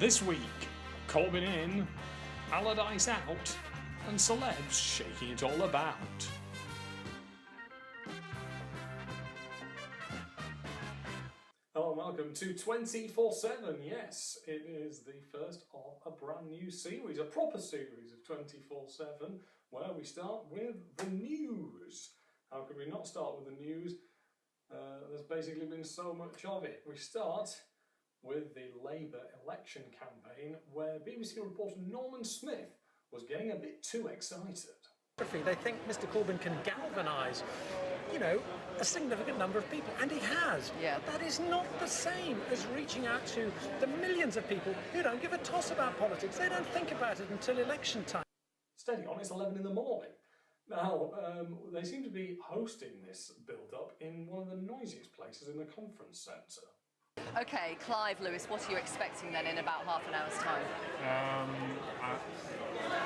This week, Corbyn in, Allardyce out, and celebs shaking it all about. Hello and welcome to 24/7. Yes, it is the first of a brand new series, a proper series of 24/7, where we start with the news. How could we not start with the news? There's basically been so much of it. We start with the Labour election campaign, where BBC reporter Norman Smith was getting a bit too excited. They think Mr. Corbyn can galvanise, a significant number of people, and he has. Yeah. But that is not the same as reaching out to the millions of people who don't give a toss about politics. They don't think about it until election time. Steady on, it's 11 in the morning. Now, they seem to be hosting this build-up in one of the noisiest places in the conference centre. Okay, Clive Lewis, what are you expecting then in about half an hour's time?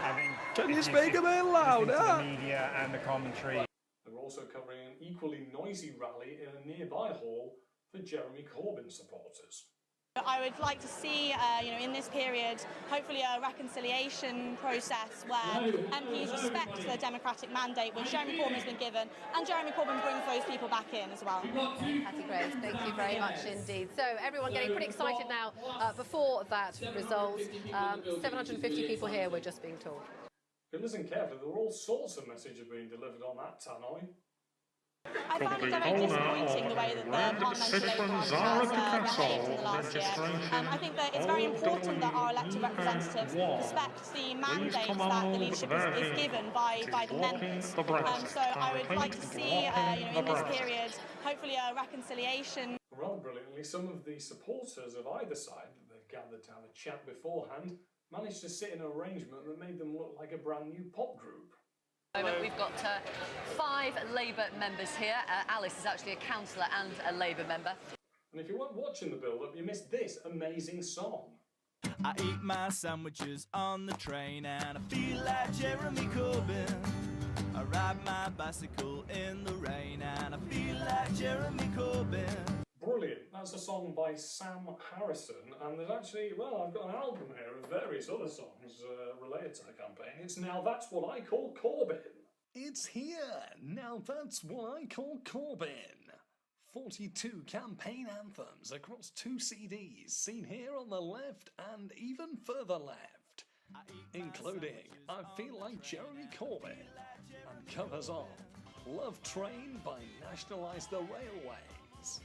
I think. Can you speak a bit louder? The media and the commentary. They were also covering an equally noisy rally in a nearby hall for Jeremy Corbyn supporters. I would like to see, in this period, hopefully a reconciliation process where MPs respect the democratic mandate which Jeremy Corbyn has been given, and Jeremy Corbyn brings those people back in as well. Patty Graves, thank you very much indeed. So everyone getting pretty excited now before that result. 750 people here, we're just being told. If you listen carefully, there were all sorts of messages being delivered on that tannoy. I find it very disappointing the way that the parliamentary Labour Party has behaved in the last year. I think that it's very important that our elected representatives respect the mandates that the leadership is given by the members. So I would like to see, in this period, hopefully a reconciliation. Rather brilliantly, some of the supporters of either side that they've gathered to have a chat beforehand managed to sit in an arrangement that made them look like a brand new pop group. We've got 5 Labour members here. Alice is actually a councillor and a Labour member. And if you weren't watching the build-up, you missed this amazing song. I eat my sandwiches on the train and I feel like Jeremy Corbyn. I ride my bicycle in the rain and I feel like Jeremy Corbyn. Brilliant. That's a song by Sam Harrison, and there's actually, I've got an album here of various other songs related to the campaign. It's Now That's What I Call Corbyn. It's here. Now That's What I Call Corbyn. 42 campaign anthems across 2 CDs, seen here on the left and even further left, including I Feel Like Jeremy Corbyn and covers of Love Train by Nationalise the Railways,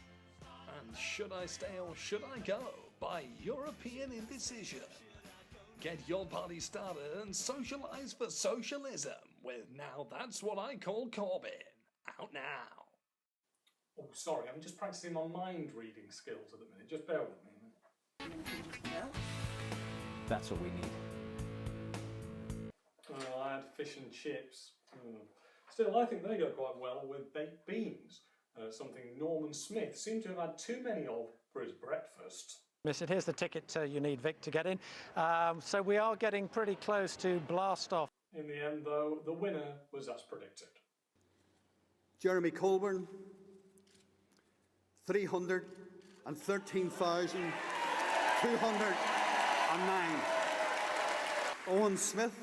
and Should I Stay or Should I Go by European Indecision. Get your party started and socialise for socialism with Now That's What I Call Corbyn. Out now. Oh, sorry, I'm just practising my mind reading skills at the minute. Just bear with me. That's what we need. Oh, I had fish and chips. Still, I think they go quite well with baked beans. Something Norman Smith seemed to have had too many of for his breakfast. Miss it, here's the ticket you need, Vic, to get in. So we are getting pretty close to blast off. In the end, though, the winner was as predicted. Jeremy Corbyn, 313,209. Owen Smith,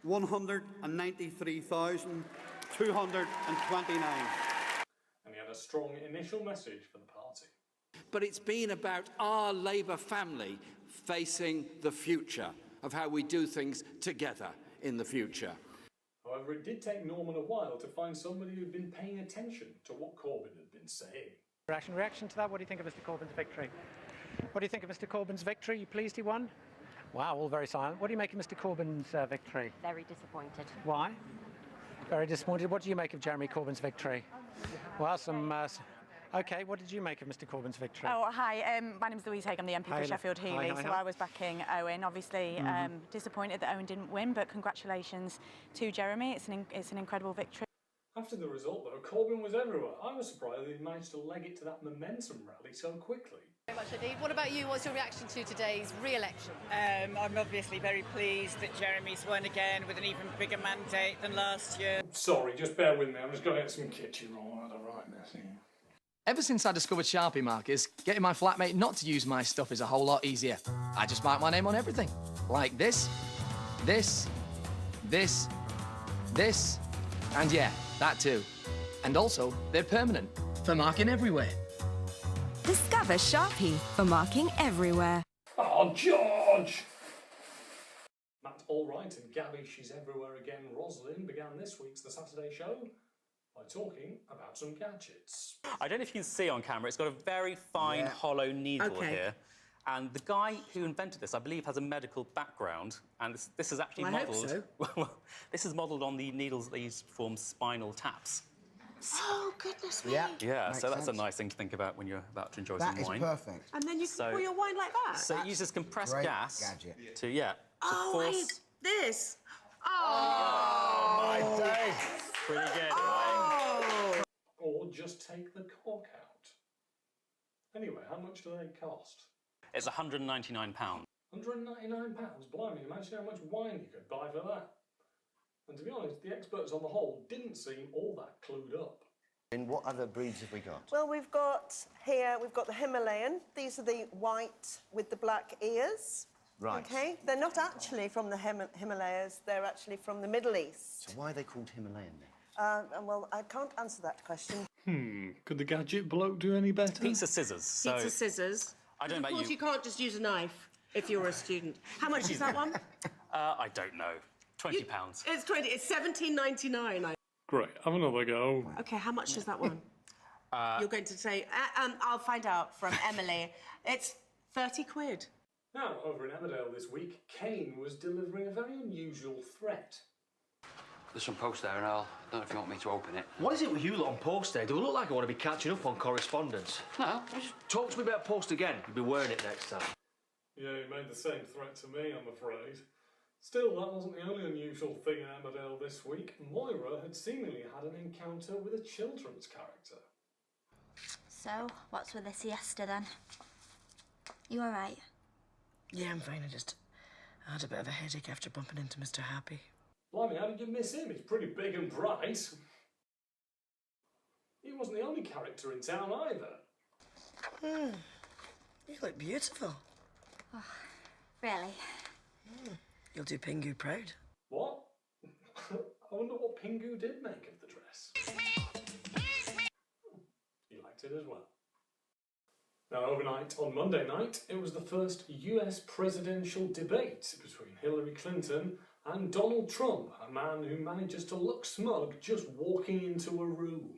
193,229. And he had a strong initial message for the party. But it's been about our Labour family facing the future of how we do things together in the future. However, it did take Norman a while to find somebody who'd been paying attention to what Corbyn had been saying. Reaction to that, what do you think of Mr. Corbyn's victory? What do you think of Mr. Corbyn's victory? You pleased he won? Wow, all very silent. What do you make of Mr. Corbyn's victory? Very disappointed. Why? Very disappointed. What do you make of Jeremy Corbyn's victory? Well, OK, what did you make of Mr. Corbyn's victory? Oh, hi, my name's Louise Haig, I'm the MP for Sheffield Heeley, so I was backing Owen. Obviously, disappointed that Owen didn't win, but congratulations to Jeremy. It's an incredible victory. After the result, though, Corbyn was everywhere. I was surprised that he managed to leg it to that momentum rally so quickly. Very much indeed. What about you? What's your reaction to today's re-election? I'm obviously very pleased that Jeremy's won again with an even bigger mandate than last year. Sorry, just bear with me. I'm just going to get some kitchen roll out of rightness here. Ever since I discovered Sharpie markers, getting my flatmate not to use my stuff is a whole lot easier. I just mark my name on everything. Like this, this, this, this, and yeah, that too. And also, they're permanent, for marking everywhere. Discover Sharpie for marking everywhere. Oh, George! Matt Allwright and Gabby She's Everywhere Again Roslyn began this week's The Saturday Show by talking about some gadgets. I don't know if you can see on camera, it's got a very fine hollow needle here. And the guy who invented this, I believe, has a medical background, and this is actually modelled... Well, this is modelled on the needles that use to form spinal taps. Oh, goodness me. Yeah, so that's a nice thing to think about when you're about to enjoy some wine. That is perfect. And then you can pour your wine like that? So it uses compressed gas to, force... this. Oh, my days. Pretty good. Or just take the cork out. Anyway, how much do they cost? It's £199. £199? Blimey, imagine how much wine you could buy for that. And to be honest, the experts on the whole didn't seem all that clued up. And what other breeds have we got? Well, we've got the Himalayan. These are the white with the black ears. Right. Okay, they're not actually from the Himalayas, they're actually from the Middle East. So why are they called Himalayan then? Well, I can't answer that question. Could the gadget bloke do any better? Pizza scissors. Pizza scissors. I don't know about you. Of course, you can't just use a knife if you're a student. How much is that one? I don't know. £20. It's 20. It's £17.99. Great, have another go. Okay, how much is that one? You're going to say, I'll find out from Emily. It's 30 quid. Now, over in Emmerdale this week, Kane was delivering a very unusual threat. There's some post there, and I don't know if you want me to open it. What is it with you lot on post day? Do I look like I want to be catching up on correspondence? No. Talk to me about post again. You'll be wearing it next time. Yeah, he made the same threat to me, I'm afraid. Still, that wasn't the only unusual thing in Emmerdale this week. Moira had seemingly had an encounter with a children's character. So, what's with the siesta then? You all right? Yeah, I'm fine. I had a bit of a headache after bumping into Mr. Happy. Blimey, how did you miss him? He's pretty big and bright. He wasn't the only character in town either. You look beautiful. Oh, really? You'll do Pingu proud. What? I wonder what Pingu did make of the dress. He liked it as well. Now, overnight, on Monday night, it was the first US presidential debate between Hillary Clinton and Donald Trump, a man who manages to look smug just walking into a room.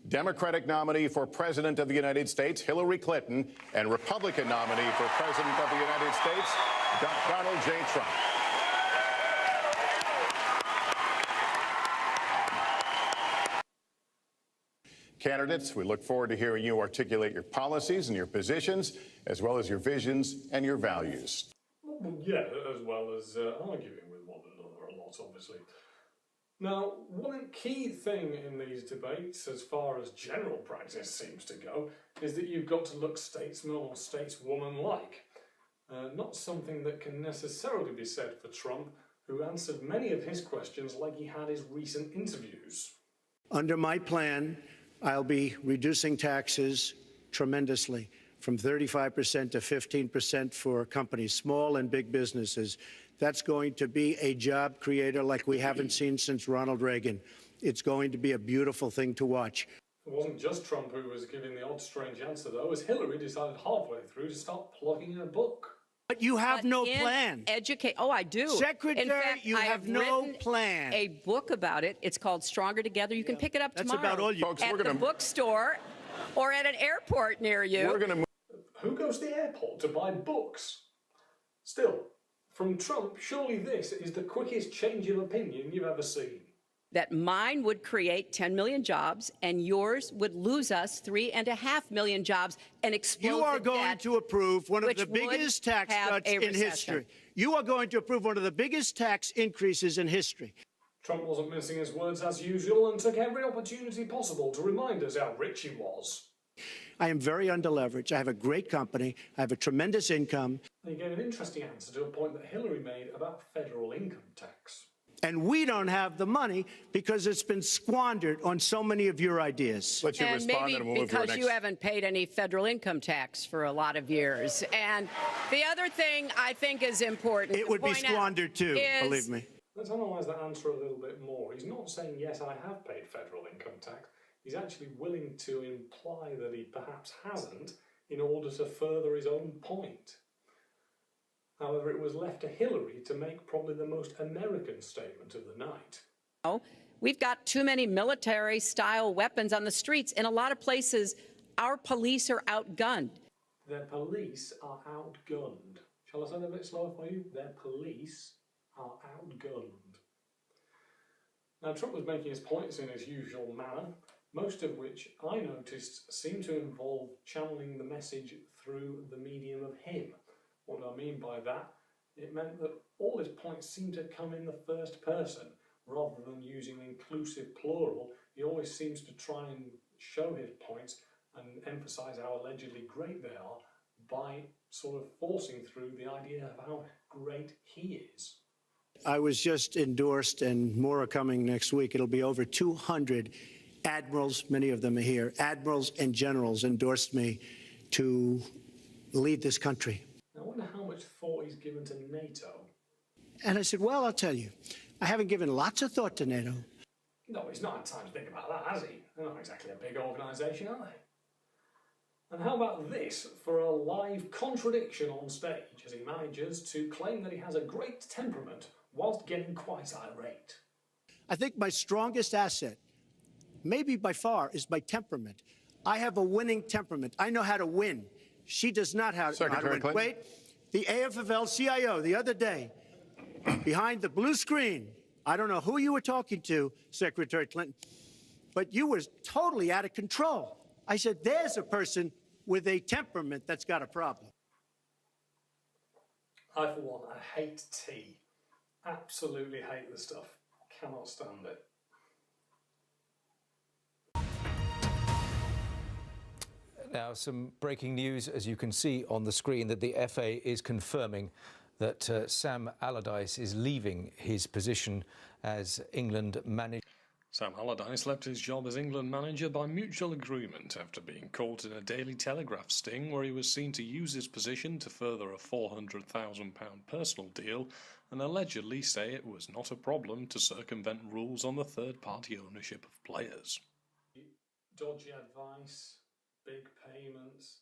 Democratic nominee for President of the United States, Hillary Clinton, and Republican nominee for President of the United States, Donald J. Trump. Candidates, we look forward to hearing you articulate your policies and your positions, as well as your visions and your values. Well, yeah, as well as arguing with one another a lot, obviously. Now, one key thing in these debates, as far as general practice seems to go, is that you've got to look statesman or stateswoman-like. Not something that can necessarily be said for Trump, who answered many of his questions like he had his recent interviews. Under my plan, I'll be reducing taxes tremendously, from 35% to 15% for companies, small and big businesses. That's going to be a job creator like we haven't seen since Ronald Reagan. It's going to be a beautiful thing to watch. It wasn't just Trump who was giving the odd strange answer, though, as Hillary decided halfway through to start plugging her book. But you have no plan. Oh, I do. Secretary, in fact, you have no plan. A book about it. It's called Stronger Together. You can pick it up tomorrow. That's about all you... Folks, at the bookstore or at an airport near you. We're going to... Who goes to the airport to buy books? Still, from Trump, surely this is the quickest change of opinion you've ever seen. That mine would create 10 million jobs and yours would lose us 3.5 million jobs and explode You are the going debt, to approve one of the which biggest would tax have cuts a in recession. history. You are going to approve one of the biggest tax increases in history. Trump wasn't mincing his words as usual and took every opportunity possible to remind us how rich he was. I am very underleveraged. I have a great company. I have a tremendous income. And he gave an interesting answer to a point that Hillary made about federal income tax. And we don't have the money because it's been squandered on so many of your ideas. Let you And respond, maybe and we'll move to our because next. you haven't paid any federal income tax for a lot of years. And the other thing I think is important. It would be to point out squandered too, is- believe me. Let's analyse that answer a little bit more. He's not saying, yes, I have paid federal income tax. He's actually willing to imply that he perhaps hasn't in order to further his own point. However, it was left to Hillary to make probably the most American statement of the night. We've got too many military-style weapons on the streets. In a lot of places, our police are outgunned. Their police are outgunned. Shall I say that a bit slower for you? Their police are outgunned. Now, Trump was making his points in his usual manner, most of which I noticed seemed to involve channeling the message through the medium of him. What do I mean by that? It meant that all his points seemed to come in the first person, rather than using inclusive plural. He always seems to try and show his points and emphasise how allegedly great they are by sort of forcing through the idea of how great he is. I was just endorsed, and more are coming next week. It'll be over 200 admirals, many of them are here, admirals and generals endorsed me to lead this country. I wonder how much thought he's given to NATO. And I said, well, I'll tell you, I haven't given lots of thought to NATO. No, he's not had time to think about that, has he? They're not exactly a big organisation, are they? And how about this for a live contradiction on stage as he manages to claim that he has a great temperament whilst getting quite irate? I think my strongest asset, maybe by far, is my temperament. I have a winning temperament. I know how to win. She does not have how to win. Clinton. Wait, the AFL-CIO the other day, behind the blue screen, I don't know who you were talking to, Secretary Clinton, but you were totally out of control. I said, there's a person with a temperament that's got a problem. I, for one, I hate tea. Absolutely hate the stuff. Cannot stand it. Now, some breaking news, as you can see on the screen, that the FA is confirming that Sam Allardyce is leaving his position as England manager. Sam Allardyce left his job as England manager by mutual agreement after being caught in a Daily Telegraph sting where he was seen to use his position to further a £400,000 personal deal and allegedly say it was not a problem to circumvent rules on the third-party ownership of players. Dodgy advice, big payments,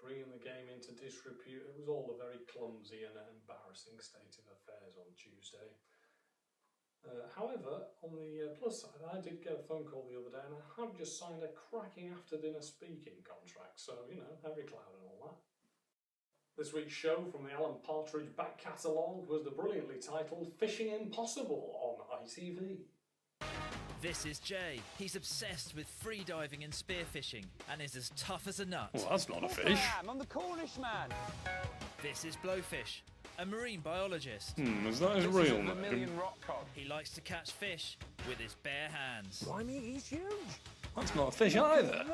bringing the game into disrepute. It was all a very clumsy and embarrassing state of affairs on Tuesday. However, on the plus side, I did get a phone call the other day and I have just signed a cracking after-dinner speaking contract, so, you know, every cloud and all that. This week's show from the Alan Partridge back catalogue was the brilliantly titled Fishing Impossible on ITV. This is Jay. He's obsessed with freediving and spearfishing and is as tough as a nut. Well, that's not a fish. I'm the Cornish man. This is Blowfish, a marine biologist. Is that his real name? He likes to catch fish with his bare hands. Blimey, he's huge. That's not a fish either.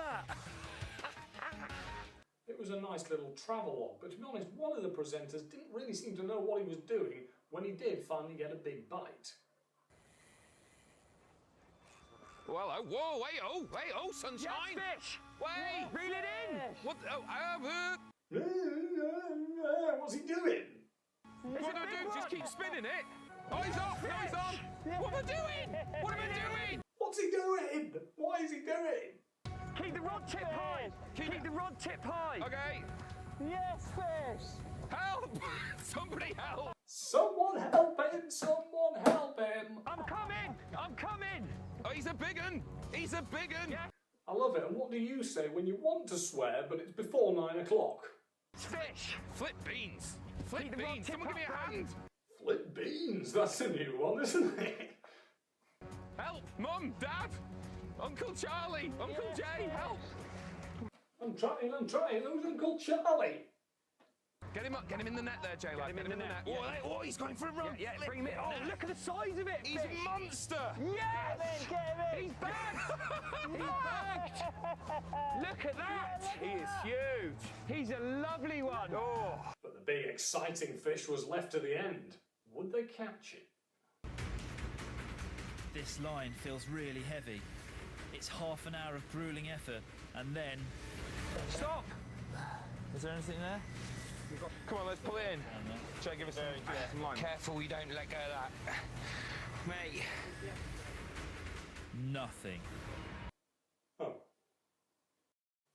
It was a nice little travel log, but to be honest, one of the presenters didn't really seem to know what he was doing when he did finally get a big bite. Well, whoa, hey, oh, sunshine! Yes, fish! Wait! Reel it in! What? Oh, What's he doing? What am I doing? Just keep spinning it. Oh, he's off! No, he's on! What am I doing? What am I doing? What's he doing? What is he doing? Keep the rod tip high! Keep the rod tip high! Okay. Yes, fish! Help! Somebody help! Someone help him! Someone help him! I'm coming! I'm coming! Oh, he's a big un! He's a big un! Yeah. I love it. And what do you say when you want to swear, but it's before 9 o'clock? Fish! Flip beans! Flip beans! Someone give me a hand! Flip beans? That's a new one, isn't it? Help! Mum! Dad! Uncle Charlie! Uncle Jay! Help! I'm trying. Who's Uncle Charlie? Get him in the net there, Jay. Get him in the net. Oh, he's going for a run. Yeah, bring him in. Oh, look at the size of it! He's a monster! Yes! Get him in! He's back! He's back! Look at that! He is huge! He's a lovely one! Oh! But the big exciting fish was left to the end. Would they catch it? This line feels really heavy. It's half an hour of gruelling effort, and then... Stop! Is there anything there? Come on, let's pull it in. Try to give us some line. Careful you don't let go of that. Mate. Nothing. Oh.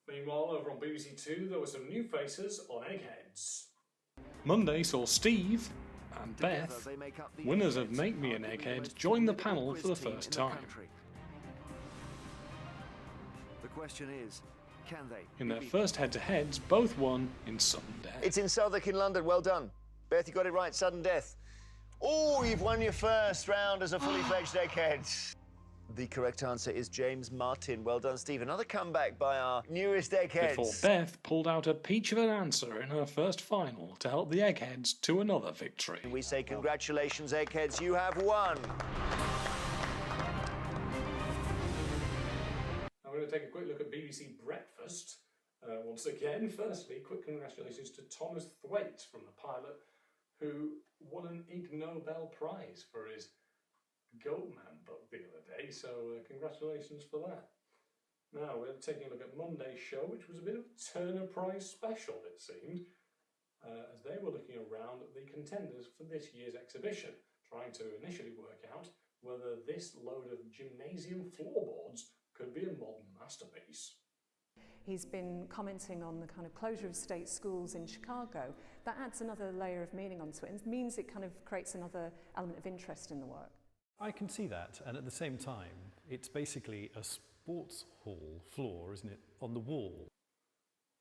Meanwhile, over on BBC Two, there were some new faces on Eggheads. Monday saw Steve and Beth, winners of Make Me an Egghead, join the panel for the first time. The question is, can they? In their first head-to-heads, both won in sudden death. It's in Southwark in London. Well done. Beth, you got it right. Sudden death. Oh, you've won your first round as a fully fledged Egghead. The correct answer is James Martin. Well done, Steve. Another comeback by our newest Eggheads. Before Beth pulled out a peach of an answer in her first final to help the Eggheads to another victory. We say congratulations, Eggheads. You have won. I'm going to take a quick look at BBC Breakfast. Once again, firstly, quick congratulations to Thomas Thwaite from The Pilot, who won an Ig Nobel Prize for his Goatman book the other day, so congratulations for that. Now, we're taking a look at Monday's show, which was a bit of a Turner Prize special, it seemed, as they were looking around at the contenders for this year's exhibition, trying to initially work out whether this load of gymnasium floorboards could be a modern masterpiece. He's been commenting on the kind of closure of state schools in Chicago. That adds another layer of meaning onto it and means it kind of creates another element of interest in the work. I can see that, and at the same time, it's basically a sports hall floor, isn't it, on the wall.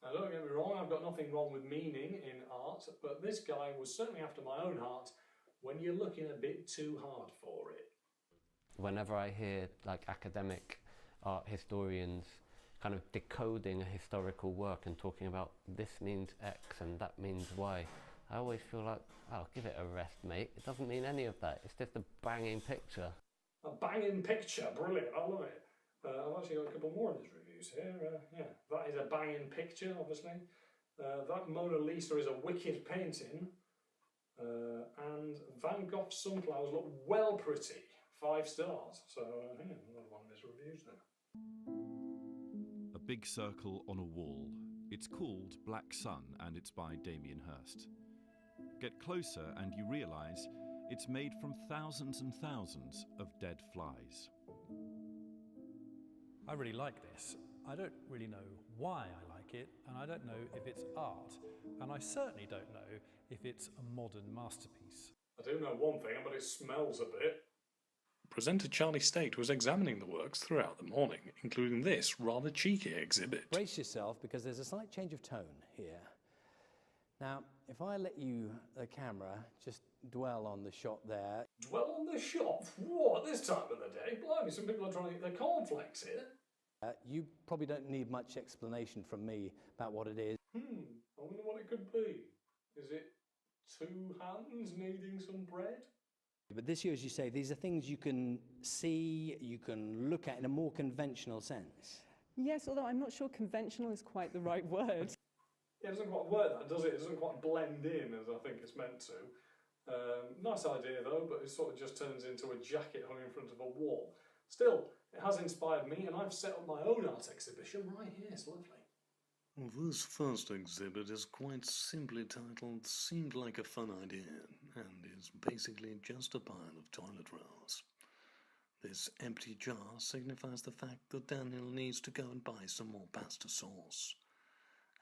Now, don't get me wrong, I've got nothing wrong with meaning in art, but this guy was certainly after my own heart when you're looking a bit too hard for it. Whenever I hear like academic art historians kind of decoding a historical work and talking about this means X and that means Y, I always feel like, oh, give it a rest, mate. It doesn't mean any of that. It's just a banging picture. A banging picture, brilliant, I love it. I've actually got a couple more of his reviews here. Yeah, that is a banging picture, obviously. That Mona Lisa is a wicked painting. And Van Gogh's sunflowers look well pretty. 5 stars. So, yeah, another one of his reviews there. A big circle on a wall. It's called Black Sun and it's by Damien Hirst. Get closer and you realise it's made from thousands and thousands of dead flies. I really like this. I don't really know why I like it, and I don't know if it's art, and I certainly don't know if it's a modern masterpiece. I do know one thing, but it smells a bit. Presenter Charlie State was examining the works throughout the morning, including this rather cheeky exhibit. Brace yourself, because there's a slight change of tone here. Now, if I let you, the camera, just dwell on the shot there. Dwell on the shot? What, this time of the day? Blimey, some people are trying to eat their cornflakes here. You probably don't need much explanation from me about what it is. I wonder what it could be. Is it 2 hands needing some bread? But this year, as you say, these are things you can see, you can look at in a more conventional sense. Yes, although I'm not sure conventional is quite the right word. Yeah, it doesn't quite work, that, does it? It doesn't quite blend in as I think it's meant to. Nice idea, though, but it sort of just turns into a jacket hung in front of a wall. Still, it has inspired me, and I've set up my own art exhibition right here. It's lovely. This first exhibit is quite simply titled Seemed Like a Fun Idea, and is basically just a pile of toilet rolls. This empty jar signifies the fact that Daniel needs to go and buy some more pasta sauce.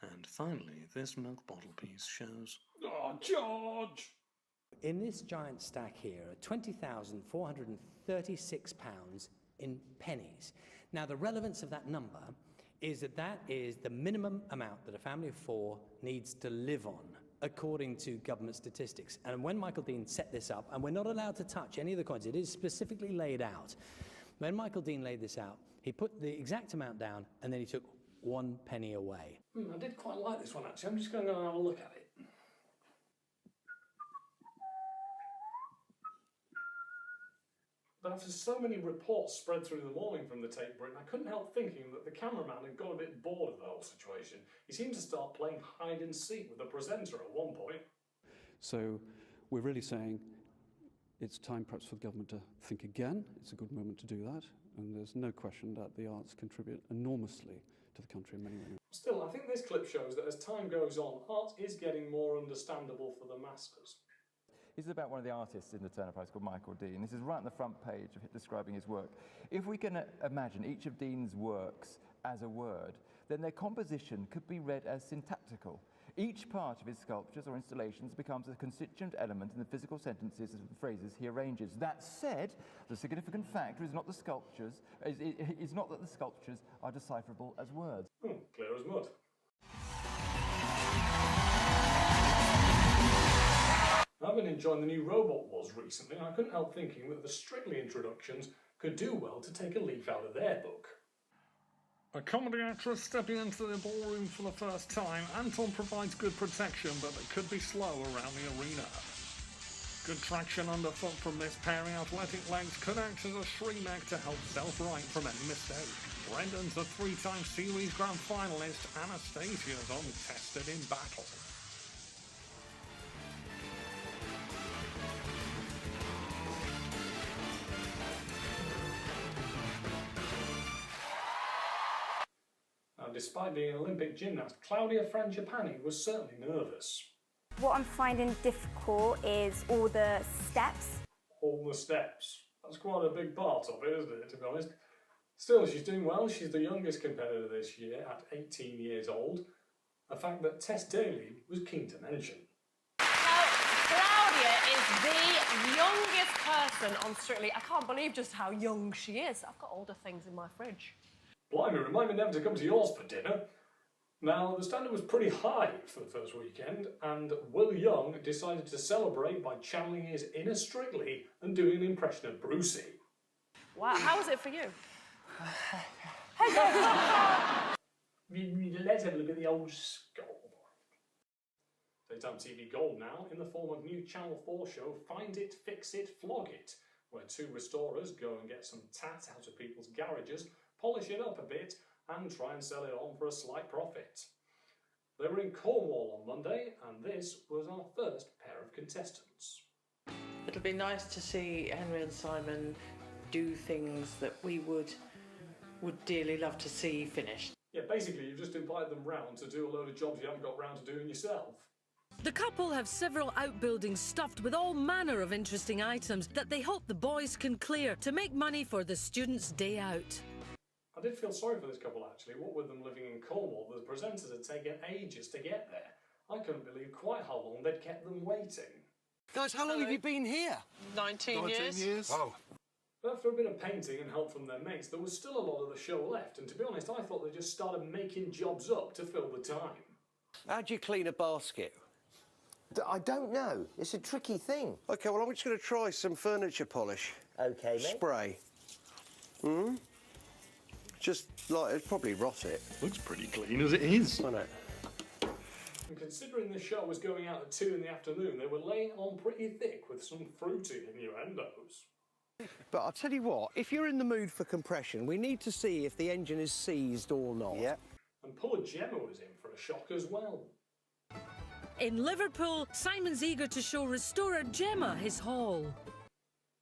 And finally, this milk bottle piece shows... Oh, George! In this giant stack here are £20,436 in pennies. Now, the relevance of that number is that that is the minimum amount that a family of 4 needs to live on, according to government statistics. And when Michael Dean set this up, and we're not allowed to touch any of the coins, it is specifically laid out. When Michael Dean laid this out, he put the exact amount down, and then he took 1 penny away. I did quite like this one, actually. I'm just going to go and have a look at it. But after so many reports spread through the morning from the Tape Britain, I couldn't help thinking that the cameraman had got a bit bored of the whole situation. He seemed to start playing hide and seek with the presenter at one point. So we're really saying It's time perhaps for the government to think again. It's a good moment to do that, and there's no question that the arts contribute enormously to the country in many ways. Still, I think this clip shows that as time goes on, art is getting more understandable for the masses. This is about one of the artists in the Turner Prize called Michael Dean. This is right on the front page describing his work. If we can imagine each of Dean's works as a word, then their composition could be read as syntactical. Each part of his sculptures or installations becomes a constituent element in the physical sentences and phrases he arranges. That said, the significant factor is not that the sculptures are decipherable as words. Clear as mud. I've been enjoying the new Robot Wars recently, and I couldn't help thinking that the Strictly introductions could do well to take a leaf out of their book. A comedy actress stepping into the ballroom for the first time, Anton provides good protection, but it could be slow around the arena. Good traction underfoot from this pairing. Athletic legs could act as a shrimag to help self-right from any mistake. Brendan's a three-time series grand finalist. Anastasia's untested in battle. Despite being an Olympic gymnast, Claudia Frangipani was certainly nervous. What I'm finding difficult is all the steps. All the steps. That's quite a big part of it, isn't it, to be honest? Still, she's doing well. She's the youngest competitor this year at 18 years old, a fact that Tess Daly was keen to mention. Now, Claudia is the youngest person on Strictly. I can't believe just how young she is. I've got older things in my fridge. Blimey, remind me never to come to yours for dinner. Now, the standard was pretty high for the first weekend, and Will Young decided to celebrate by channeling his inner Strictly and doing an impression of Brucey. Wow, how was it for you? Let's have a look at the old skull. Daytime TV Gold now, in the form of new Channel 4 show Find It, Fix It, Flog It, where two restorers go and get some tat out of people's garages, polish it up a bit, and try and sell it on for a slight profit. They were in Cornwall on Monday, and this was our first pair of contestants. It'll be nice to see Henry and Simon do things that we would dearly love to see finished. Yeah, basically you've just invited them round to do a load of jobs you haven't got round to doing yourself. The couple have several outbuildings stuffed with all manner of interesting items that they hope the boys can clear to make money for the students' day out. I did feel sorry for this couple actually. What with them living in Cornwall, the presenters had taken ages to get there. I couldn't believe quite how long they'd kept them waiting. Guys, how long have you been here? 19 years. Oh. But after a bit of painting and help from their mates, there was still a lot of the show left, and to be honest, I thought they just started making jobs up to fill the time. How do you clean a basket? I don't know. It's a tricky thing. OK, well, I'm just going to try some furniture polish. OK, mate. Spray. Just like, it'd probably rot it. Looks pretty clean as it is. Isn't it? And considering the show was going out at 2 in the afternoon, they were laying on pretty thick with some fruity innuendos. But I'll tell you what, if you're in the mood for compression, we need to see if the engine is seized or not. Yeah. And poor Gemma was in for a shock as well. In Liverpool, Simon's eager to show restorer Gemma his haul.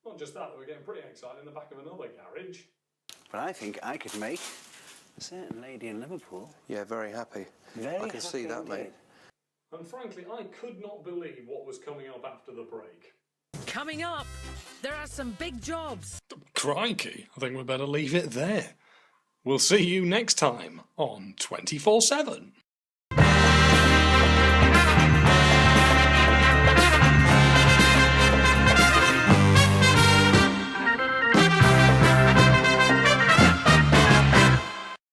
Not just that, they were getting pretty excited in the back of another garage. But I think I could make a certain lady in Liverpool. Yeah, very happy. I can see that, mate. And frankly, I could not believe what was coming up after the break. Coming up, there are some big jobs. Crikey, I think we better leave it there. We'll see you next time on 24/7.